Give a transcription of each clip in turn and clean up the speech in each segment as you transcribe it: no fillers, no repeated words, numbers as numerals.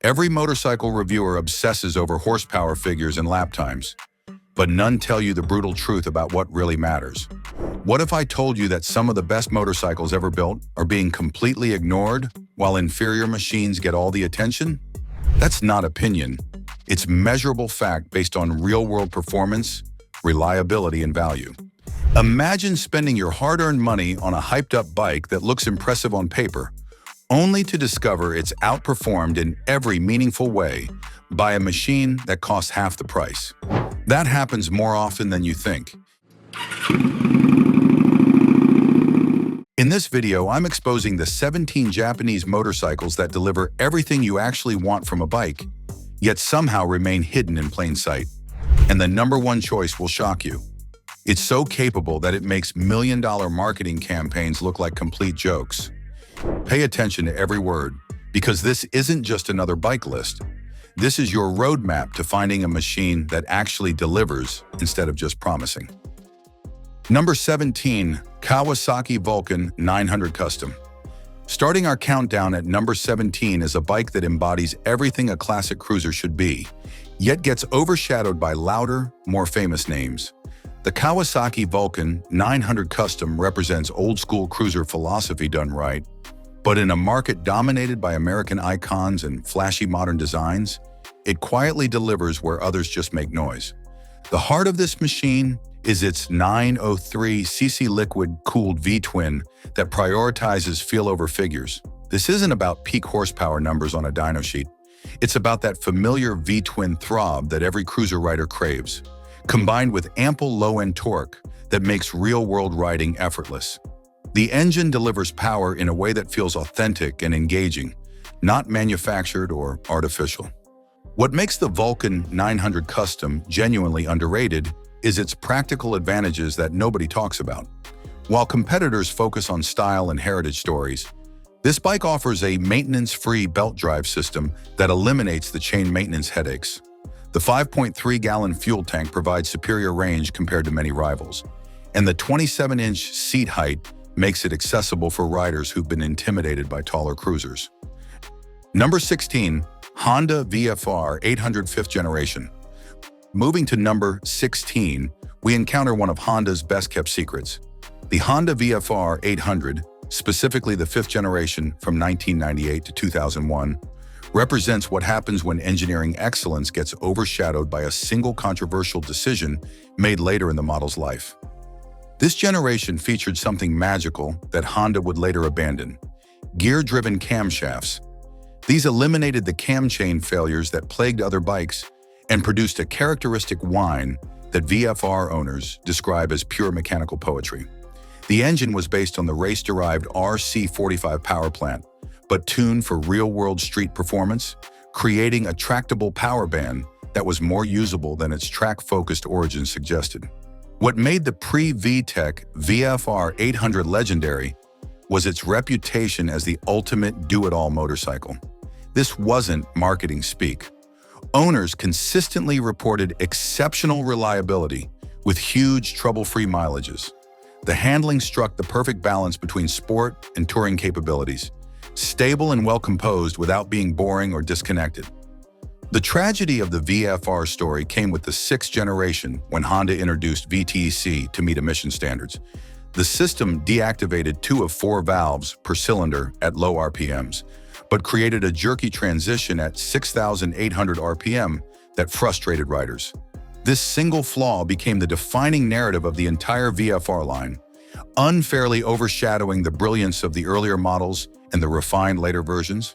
Every motorcycle reviewer obsesses over horsepower figures and lap times, but none tell you the brutal truth about what really matters. What if I told you that some of the best motorcycles ever built are being completely ignored while inferior machines get all the attention? That's not opinion. It's measurable fact based on real-world performance, reliability, and value. Imagine spending your hard-earned money on a hyped-up bike that looks impressive on paper, only to discover it's outperformed in every meaningful way by a machine that costs half the price. That happens more often than you think. In this video, I'm exposing the 17 Japanese motorcycles that deliver everything you actually want from a bike, yet somehow remain hidden in plain sight. And the number one choice will shock you. It's so capable that it makes million-dollar marketing campaigns look like complete jokes. Pay attention to every word, because this isn't just another bike list. This is your roadmap to finding a machine that actually delivers instead of just promising. Number 17, Kawasaki Vulcan 900 Custom. Starting our countdown at number 17 is a bike that embodies everything a classic cruiser should be, yet gets overshadowed by louder, more famous names. The Kawasaki Vulcan 900 Custom represents old-school cruiser philosophy done right, but in a market dominated by American icons and flashy modern designs, it quietly delivers where others just make noise. The heart of this machine is its 903cc liquid-cooled V-twin that prioritizes feel over figures. This isn't about peak horsepower numbers on a dyno sheet. It's about that familiar V-twin throb that every cruiser rider craves, combined with ample low-end torque that makes real-world riding effortless. The engine delivers power in a way that feels authentic and engaging, not manufactured or artificial. What makes the Vulcan 900 Custom genuinely underrated is its practical advantages that nobody talks about. While competitors focus on style and heritage stories, this bike offers a maintenance-free belt drive system that eliminates the chain maintenance headaches. The 5.3-gallon fuel tank provides superior range compared to many rivals, and the 27-inch seat height makes it accessible for riders who've been intimidated by taller cruisers. Number 16, Honda VFR 800 5th generation. Moving to number 16, we encounter one of Honda's best-kept secrets. The Honda VFR 800, specifically the 5th generation from 1998 to 2001, represents what happens when engineering excellence gets overshadowed by a single controversial decision made later in the model's life. This generation featured something magical that Honda would later abandon: gear-driven camshafts. These eliminated the cam chain failures that plagued other bikes and produced a characteristic whine that VFR owners describe as pure mechanical poetry. The engine was based on the race-derived RC45 power plant, but tuned for real-world street performance, creating a tractable power band that was more usable than its track-focused origins suggested. What made the pre-VTEC VFR 800 legendary was its reputation as the ultimate do-it-all motorcycle. This wasn't marketing speak. Owners consistently reported exceptional reliability with huge trouble-free mileages. The handling struck the perfect balance between sport and touring capabilities, stable and well-composed without being boring or disconnected. The tragedy of the VFR story came with the 6th generation when Honda introduced VTEC to meet emission standards. The system deactivated 2 of 4 valves per cylinder at low RPMs, but created a jerky transition at 6,800 RPM that frustrated riders. This single flaw became the defining narrative of the entire VFR line, unfairly overshadowing the brilliance of the earlier models and the refined later versions.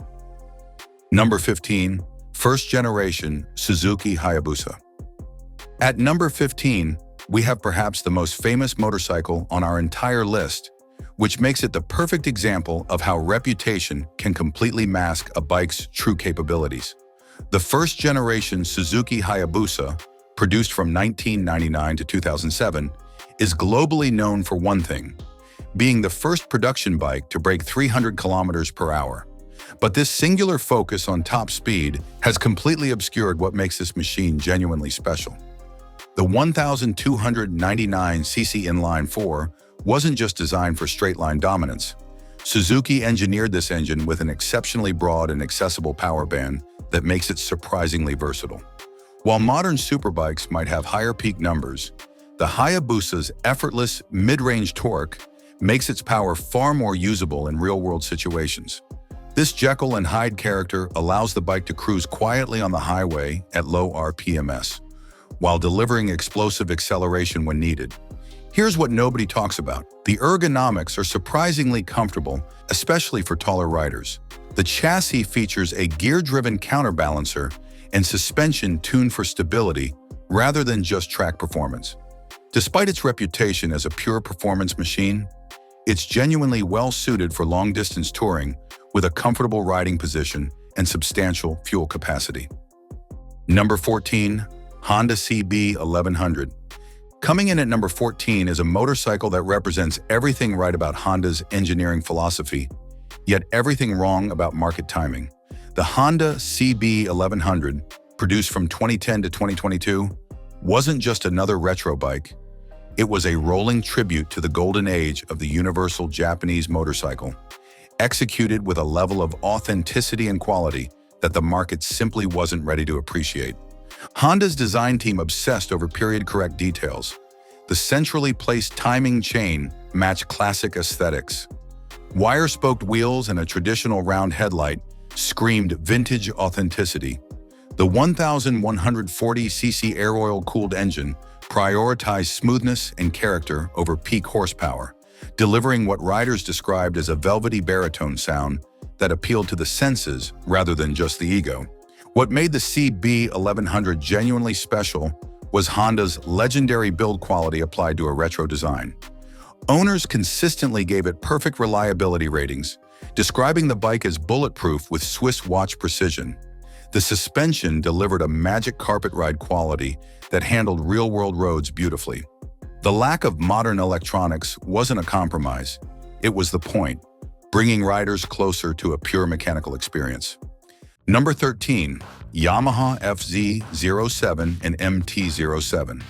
Number 15, 1st generation Suzuki Hayabusa. At number 15, we have perhaps the most famous motorcycle on our entire list, which makes it the perfect example of how reputation can completely mask a bike's true capabilities. The 1st generation Suzuki Hayabusa, produced from 1999 to 2007, is globally known for one thing: being the first production bike to break 300 kilometers per hour. But this singular focus on top speed has completely obscured what makes this machine genuinely special. The 1,299cc inline-4 wasn't just designed for straight-line dominance. Suzuki engineered this engine with an exceptionally broad and accessible power band that makes it surprisingly versatile. While modern superbikes might have higher peak numbers, the Hayabusa's effortless mid-range torque makes its power far more usable in real-world situations. This Jekyll and Hyde character allows the bike to cruise quietly on the highway at low RPMs, while delivering explosive acceleration when needed. Here's what nobody talks about. The ergonomics are surprisingly comfortable, especially for taller riders. The chassis features a gear-driven counterbalancer and suspension tuned for stability rather than just track performance. Despite its reputation as a pure performance machine, it's genuinely well-suited for long-distance touring with a comfortable riding position and substantial fuel capacity. Number 14. Honda CB1100. Coming in at number 14 is a motorcycle that represents everything right about Honda's engineering philosophy, yet everything wrong about market timing. The Honda CB1100, produced from 2010 to 2022, wasn't just another retro bike. It was a rolling tribute to the golden age of the universal Japanese motorcycle, executed with a level of authenticity and quality that the market simply wasn't ready to appreciate. Honda's design team obsessed over period-correct details. The centrally placed timing chain matched classic aesthetics. Wire-spoked wheels and a traditional round headlight screamed vintage authenticity. The 1,140cc air oil-cooled engine prioritized smoothness and character over peak horsepower, delivering what riders described as a velvety baritone sound that appealed to the senses rather than just the ego. What made the CB1100 genuinely special was Honda's legendary build quality applied to a retro design. Owners consistently gave it perfect reliability ratings, describing the bike as bulletproof with Swiss watch precision. The suspension delivered a magic carpet ride quality that handled real-world roads beautifully. The lack of modern electronics wasn't a compromise. It was the point, bringing riders closer to a pure mechanical experience. Number 13. Yamaha FZ07 and MT-07.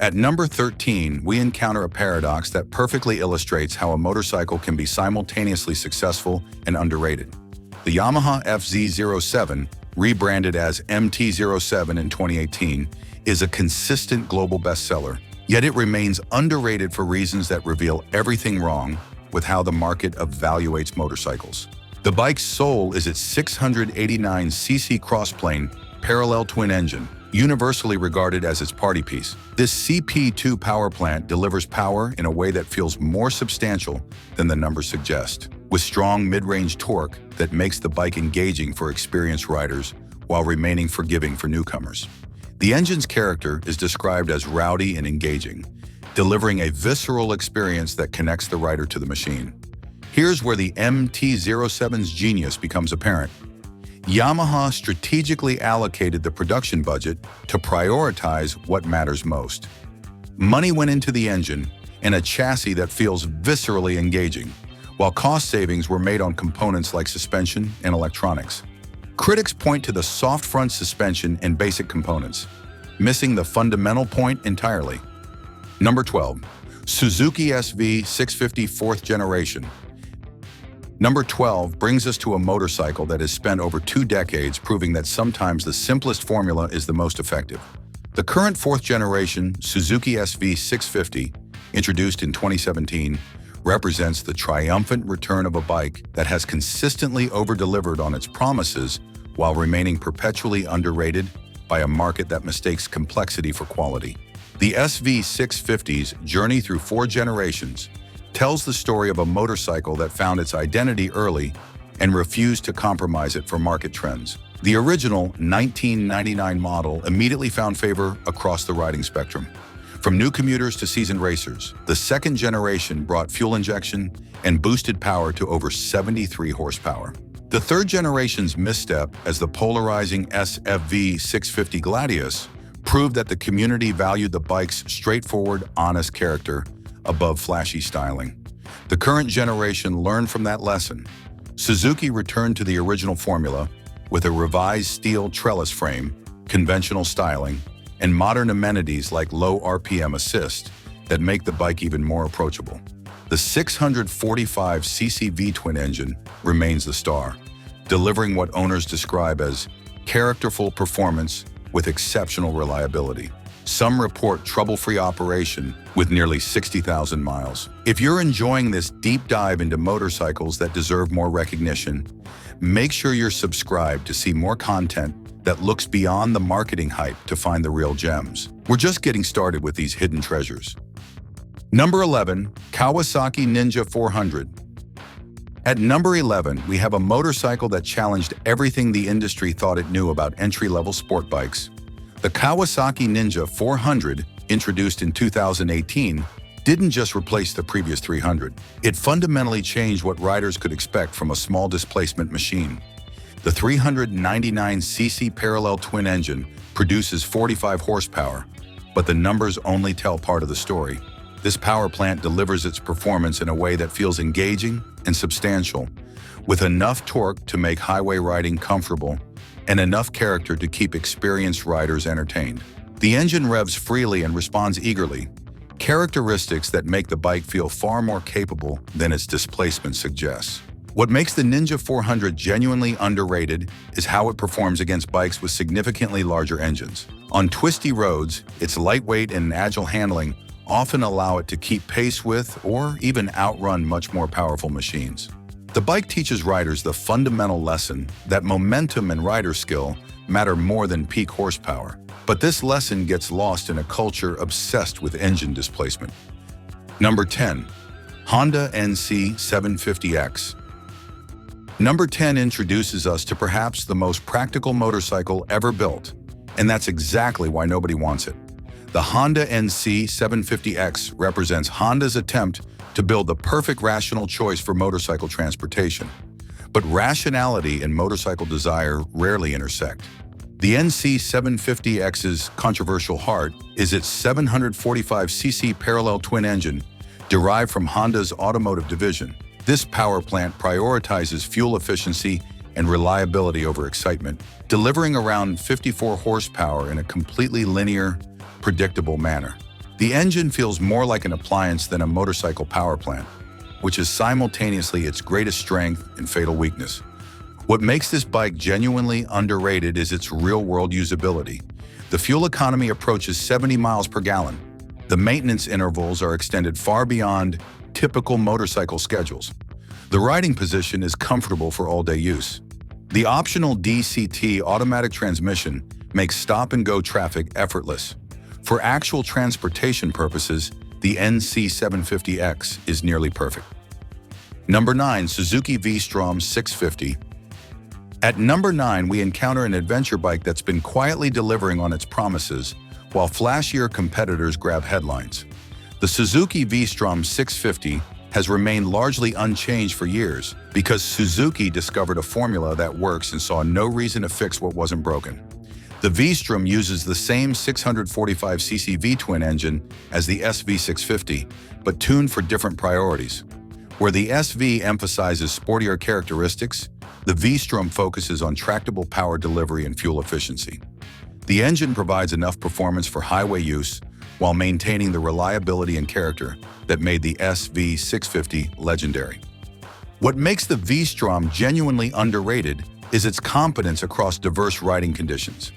At number 13, we encounter a paradox that perfectly illustrates how a motorcycle can be simultaneously successful and underrated. The Yamaha FZ07, rebranded as MT-07 in 2018, is a consistent global bestseller, yet it remains underrated for reasons that reveal everything wrong with how the market evaluates motorcycles. The bike's soul is its 689cc crossplane parallel twin engine, universally regarded as its party piece. This CP2 power plant delivers power in a way that feels more substantial than the numbers suggest, with strong mid-range torque that makes the bike engaging for experienced riders while remaining forgiving for newcomers. The engine's character is described as rowdy and engaging, delivering a visceral experience that connects the rider to the machine. Here's where the MT-07's genius becomes apparent. Yamaha strategically allocated the production budget to prioritize what matters most. Money went into the engine and a chassis that feels viscerally engaging, while cost savings were made on components like suspension and electronics. Critics point to the soft front suspension and basic components, missing the fundamental point entirely. Number 12. Suzuki SV650 4th generation. Number 12 brings us to a motorcycle that has spent over 2 decades proving that sometimes the simplest formula is the most effective. The current 4th generation Suzuki SV650, introduced in 2017, represents the triumphant return of a bike that has consistently over-delivered on its promises while remaining perpetually underrated by a market that mistakes complexity for quality. The SV650's journey through 4 generations tells the story of a motorcycle that found its identity early and refused to compromise it for market trends. The original 1999 model immediately found favor across the riding spectrum. From new commuters to seasoned racers, the second generation brought fuel injection and boosted power to over 73 horsepower. The third generation's misstep as the polarizing SV650 Gladius proved that the community valued the bike's straightforward, honest character above flashy styling. The current generation learned from that lesson. Suzuki returned to the original formula with a revised steel trellis frame, conventional styling, and modern amenities like low RPM assist that make the bike even more approachable. The 645cc V-twin engine remains the star, delivering what owners describe as characterful performance with exceptional reliability. Some report trouble-free operation with nearly 60,000 miles. If you're enjoying this deep dive into motorcycles that deserve more recognition, make sure you're subscribed to see more content that looks beyond the marketing hype to find the real gems. We're just getting started with these hidden treasures. Number 11, Kawasaki Ninja 400. At number 11, we have a motorcycle that challenged everything the industry thought it knew about entry-level sport bikes. The Kawasaki Ninja 400, introduced in 2018, didn't just replace the previous 300. It fundamentally changed what riders could expect from a small displacement machine. The 399cc parallel twin engine produces 45 horsepower, but the numbers only tell part of the story. This power plant delivers its performance in a way that feels engaging and substantial, with enough torque to make highway riding comfortable and enough character to keep experienced riders entertained. The engine revs freely and responds eagerly, characteristics that make the bike feel far more capable than its displacement suggests. What makes the Ninja 400 genuinely underrated is how it performs against bikes with significantly larger engines. On twisty roads, its lightweight and agile handling often allow it to keep pace with or even outrun much more powerful machines. The bike teaches riders the fundamental lesson that momentum and rider skill matter more than peak horsepower. But this lesson gets lost in a culture obsessed with engine displacement. Number 10, Honda NC750X. Number 10 introduces us to perhaps the most practical motorcycle ever built, and that's exactly why nobody wants it. The Honda NC750X represents Honda's attempt to build the perfect rational choice for motorcycle transportation. But rationality and motorcycle desire rarely intersect. The NC750X's controversial heart is its 745cc parallel twin engine derived from Honda's automotive division. This power plant prioritizes fuel efficiency and reliability over excitement, delivering around 54 horsepower in a completely linear, predictable manner. The engine feels more like an appliance than a motorcycle power plant, which is simultaneously its greatest strength and fatal weakness. What makes this bike genuinely underrated is its real-world usability. The fuel economy approaches 70 miles per gallon. The maintenance intervals are extended far beyond typical motorcycle schedules. The riding position is comfortable for all-day use. The optional DCT automatic transmission makes stop-and-go traffic effortless. For actual transportation purposes, the NC750X is nearly perfect. Number 9, Suzuki V-Strom 650. At number 9, we encounter an adventure bike that's been quietly delivering on its promises, while flashier competitors grab headlines. The Suzuki V-Strom 650 has remained largely unchanged for years because Suzuki discovered a formula that works and saw no reason to fix what wasn't broken. The V-Strom uses the same 645cc V-twin engine as the SV650, but tuned for different priorities. Where the SV emphasizes sportier characteristics, the V-Strom focuses on tractable power delivery and fuel efficiency. The engine provides enough performance for highway use while maintaining the reliability and character that made the SV650 legendary. What makes the V-Strom genuinely underrated is its competence across diverse riding conditions.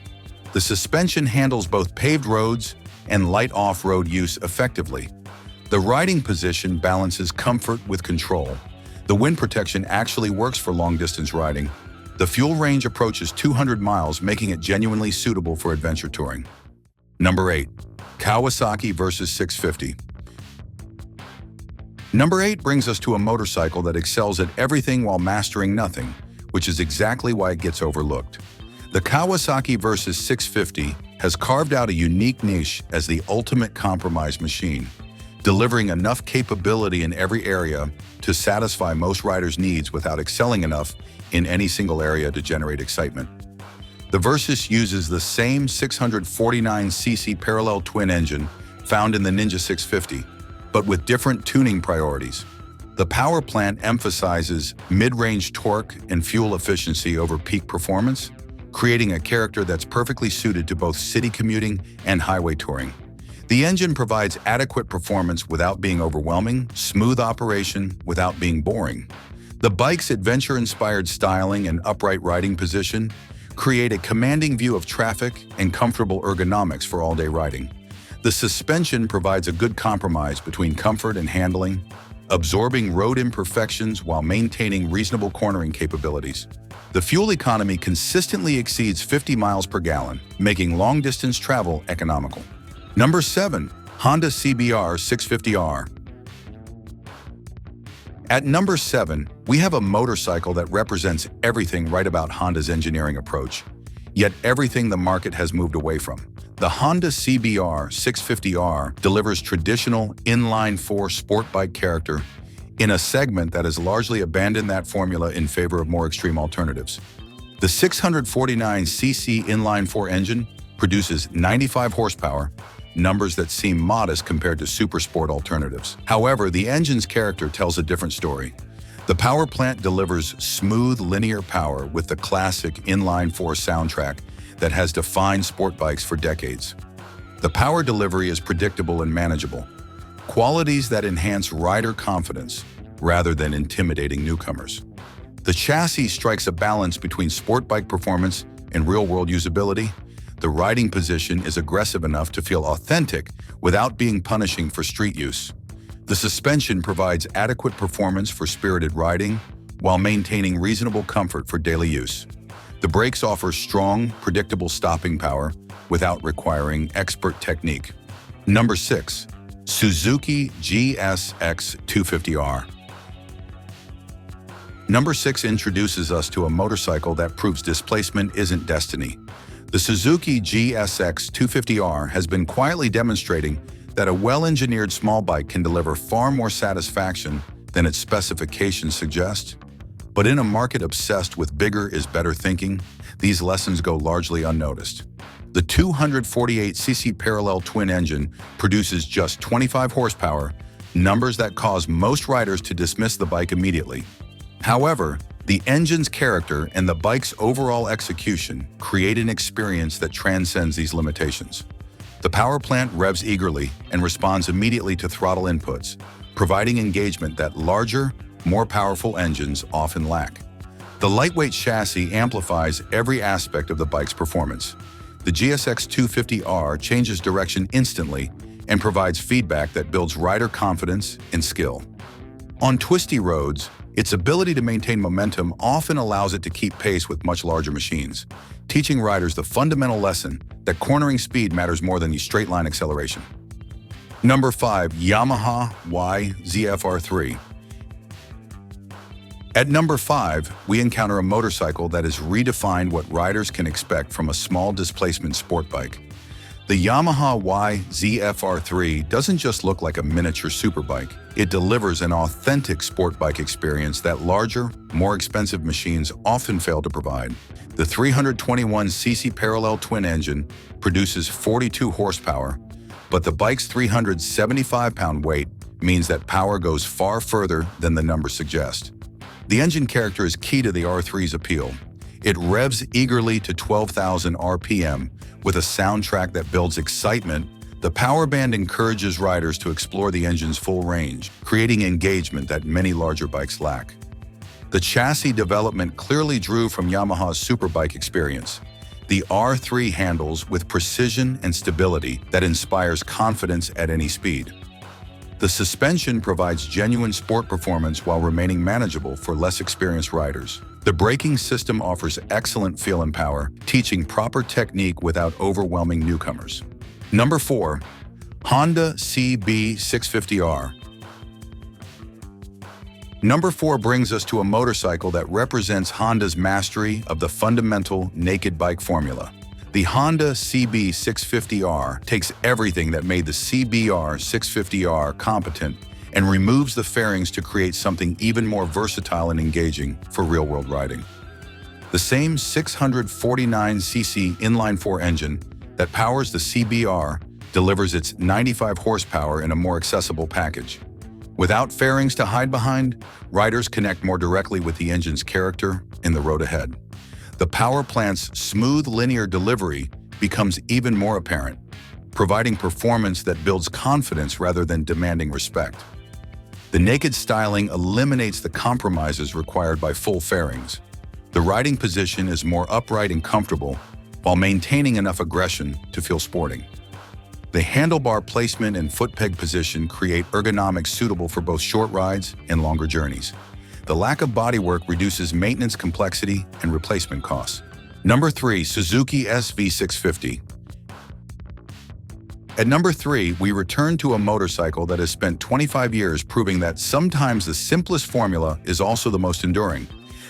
The suspension handles both paved roads and light off-road use effectively. The riding position balances comfort with control. The wind protection actually works for long-distance riding. The fuel range approaches 200 miles, making it genuinely suitable for adventure touring. Number 8, Kawasaki Versys 650. Number 8 brings us to a motorcycle that excels at everything while mastering nothing, which is exactly why it gets overlooked. The Kawasaki Versys 650 has carved out a unique niche as the ultimate compromise machine, delivering enough capability in every area to satisfy most riders' needs without excelling enough in any single area to generate excitement. The Versys uses the same 649cc parallel twin engine found in the Ninja 650, but with different tuning priorities. The power plant emphasizes mid-range torque and fuel efficiency over peak performance, creating a character that's perfectly suited to both city commuting and highway touring. The engine provides adequate performance without being overwhelming, smooth operation without being boring. The bike's adventure-inspired styling and upright riding position create a commanding view of traffic and comfortable ergonomics for all-day riding. The suspension provides a good compromise between comfort and handling, absorbing road imperfections while maintaining reasonable cornering capabilities. The fuel economy consistently exceeds 50 miles per gallon, making long-distance travel economical. Number 7. Honda CBR 650R. At number 7, we have a motorcycle that represents everything right about Honda's engineering approach, yet everything the market has moved away from. The Honda CBR 650R delivers traditional inline-4 sport bike character in a segment that has largely abandoned that formula in favor of more extreme alternatives. The 649cc inline-4 engine produces 95 horsepower, numbers that seem modest compared to super sport alternatives. However, the engine's character tells a different story. The power plant delivers smooth, linear power with the classic inline-4 soundtrack that has defined sport bikes for decades. The power delivery is predictable and manageable, qualities that enhance rider confidence rather than intimidating newcomers. The chassis strikes a balance between sport bike performance and real-world usability. The riding position is aggressive enough to feel authentic without being punishing for street use. The suspension provides adequate performance for spirited riding while maintaining reasonable comfort for daily use. The brakes offer strong, predictable stopping power without requiring expert technique. Number 6. Suzuki GSX250R. Number 6 introduces us to a motorcycle that proves displacement isn't destiny. The Suzuki GSX250R has been quietly demonstrating that a well-engineered small bike can deliver far more satisfaction than its specifications suggest. But in a market obsessed with bigger is better thinking, these lessons go largely unnoticed. The 248cc parallel twin engine produces just 25 horsepower, numbers that cause most riders to dismiss the bike immediately. However, the engine's character and the bike's overall execution create an experience that transcends these limitations. The power plant revs eagerly and responds immediately to throttle inputs, providing engagement that larger, more powerful engines often lack. The lightweight chassis amplifies every aspect of the bike's performance. The GSX250R changes direction instantly and provides feedback that builds rider confidence and skill. On twisty roads, its ability to maintain momentum often allows it to keep pace with much larger machines, teaching riders the fundamental lesson that cornering speed matters more than the straight-line acceleration. Number 5. Yamaha YZF-R3. At number 5, we encounter a motorcycle that has redefined what riders can expect from a small displacement sport bike. The Yamaha YZF-R3 doesn't just look like a miniature superbike. It delivers an authentic sport bike experience that larger, more expensive machines often fail to provide. The 321cc parallel twin engine produces 42 horsepower, but the bike's 375-pound weight means that power goes far further than the numbers suggest. The engine character is key to the R3's appeal. It revs eagerly to 12,000 RPM with a soundtrack that builds excitement. The power band encourages riders to explore the engine's full range, creating engagement that many larger bikes lack. The chassis development clearly drew from Yamaha's superbike experience. The R3 handles with precision and stability that inspires confidence at any speed. The suspension provides genuine sport performance while remaining manageable for less experienced riders. The braking system offers excellent feel and power, teaching proper technique without overwhelming newcomers. Number 4. Honda CB650R. Number 4 brings us to a motorcycle that represents Honda's mastery of the fundamental naked bike formula. The Honda CB650R takes everything that made the CBR 650R competent and removes the fairings to create something even more versatile and engaging for real-world riding. The same 649cc inline-4 engine that powers the CBR delivers its 95 horsepower in a more accessible package. Without fairings to hide behind, riders connect more directly with the engine's character in the road ahead. The power plant's smooth linear delivery becomes even more apparent, providing performance that builds confidence rather than demanding respect. The naked styling eliminates the compromises required by full fairings. The riding position is more upright and comfortable, while maintaining enough aggression to feel sporting. The handlebar placement and foot peg position create ergonomics suitable for both short rides and longer journeys. The lack of bodywork reduces maintenance complexity and replacement costs. Number 3. Suzuki SV650. At number 3, we return to a motorcycle that has spent 25 years proving that sometimes the simplest formula is also the most enduring.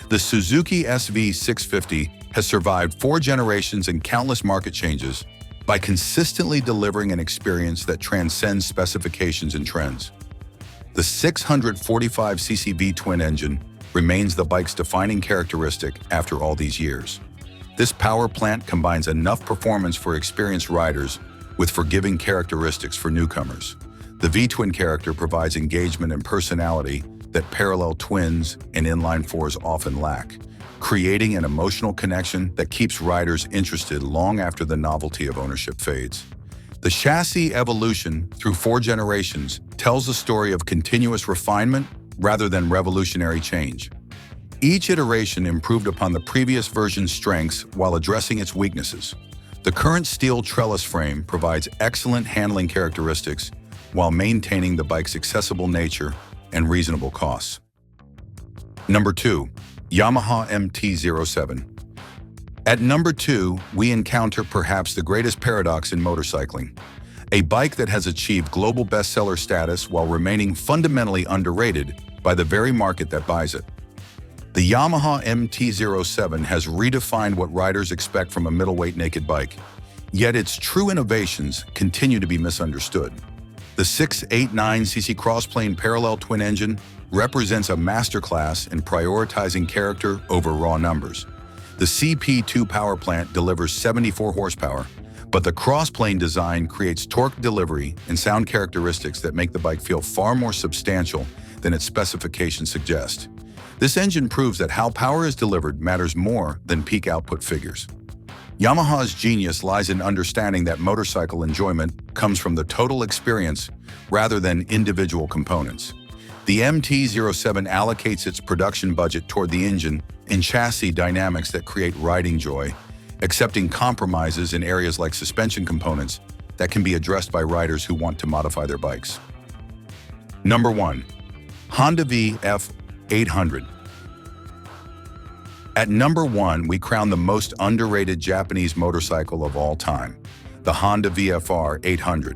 The Suzuki SV650 has survived 4 generations and countless market changes by consistently delivering an experience that transcends specifications and trends. The 645cc V-twin engine remains the bike's defining characteristic after all these years. This power plant combines enough performance for experienced riders with forgiving characteristics for newcomers. The V-twin character provides engagement and personality that parallel twins and inline-fours often lack, creating an emotional connection that keeps riders interested long after the novelty of ownership fades. The chassis evolution through 4 generations tells a story of continuous refinement rather than revolutionary change. Each iteration improved upon the previous version's strengths while addressing its weaknesses. The current steel trellis frame provides excellent handling characteristics while maintaining the bike's accessible nature and reasonable costs. Number 2. Yamaha MT-07. At number 2, we encounter perhaps the greatest paradox in motorcycling, a bike that has achieved global bestseller status while remaining fundamentally underrated by the very market that buys it. The Yamaha MT-07 has redefined what riders expect from a middleweight naked bike, yet its true innovations continue to be misunderstood. The 689cc crossplane parallel twin engine represents a masterclass in prioritizing character over raw numbers. The CP2 power plant delivers 74 horsepower, but the crossplane design creates torque delivery and sound characteristics that make the bike feel far more substantial than its specifications suggest. This engine proves that how power is delivered matters more than peak output figures. Yamaha's genius lies in understanding that motorcycle enjoyment comes from the total experience rather than individual components. The MT-07 allocates its production budget toward the engine and chassis dynamics that create riding joy, accepting compromises in areas like suspension components that can be addressed by riders who want to modify their bikes. Number 1. Honda VF-800. At number 1, we crown the most underrated Japanese motorcycle of all time, the Honda VF-R3.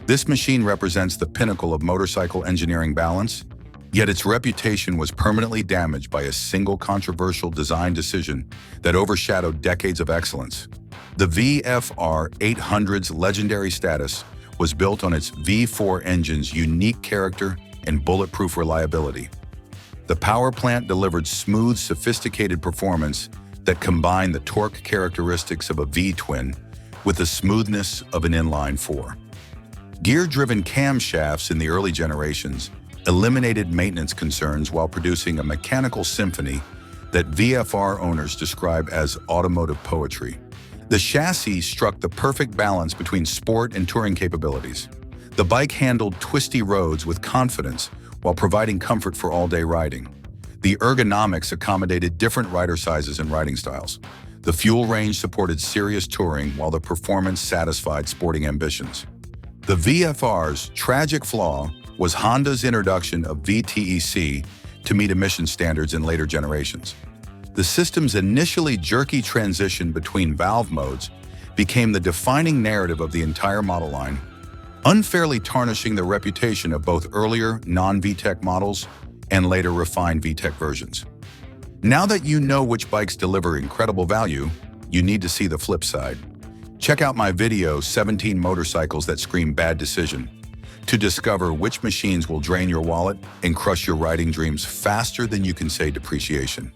This machine represents the pinnacle of motorcycle engineering balance, yet its reputation was permanently damaged by a single controversial design decision that overshadowed decades of excellence. The VF-R3's legendary status was built on its V4 engine's unique character and bulletproof reliability. The power plant delivered smooth, sophisticated performance that combined the torque characteristics of a V-twin with the smoothness of an inline-4. Gear-driven camshafts in the early generations eliminated maintenance concerns while producing a mechanical symphony that VFR owners describe as automotive poetry. The chassis struck the perfect balance between sport and touring capabilities. The bike handled twisty roads with confidence while providing comfort for all-day riding. The ergonomics accommodated different rider sizes and riding styles. The fuel range supported serious touring while the performance satisfied sporting ambitions. The VFR's tragic flaw was Honda's introduction of VTEC to meet emission standards in later generations. The system's initially jerky transition between valve modes became the defining narrative of the entire model line, unfairly tarnishing the reputation of both earlier non-VTEC models and later refined VTEC versions. Now that you know which bikes deliver incredible value, you need to see the flip side. Check out my video, 17 Motorcycles That Scream Bad Decision, to discover which machines will drain your wallet and crush your riding dreams faster than you can say depreciation.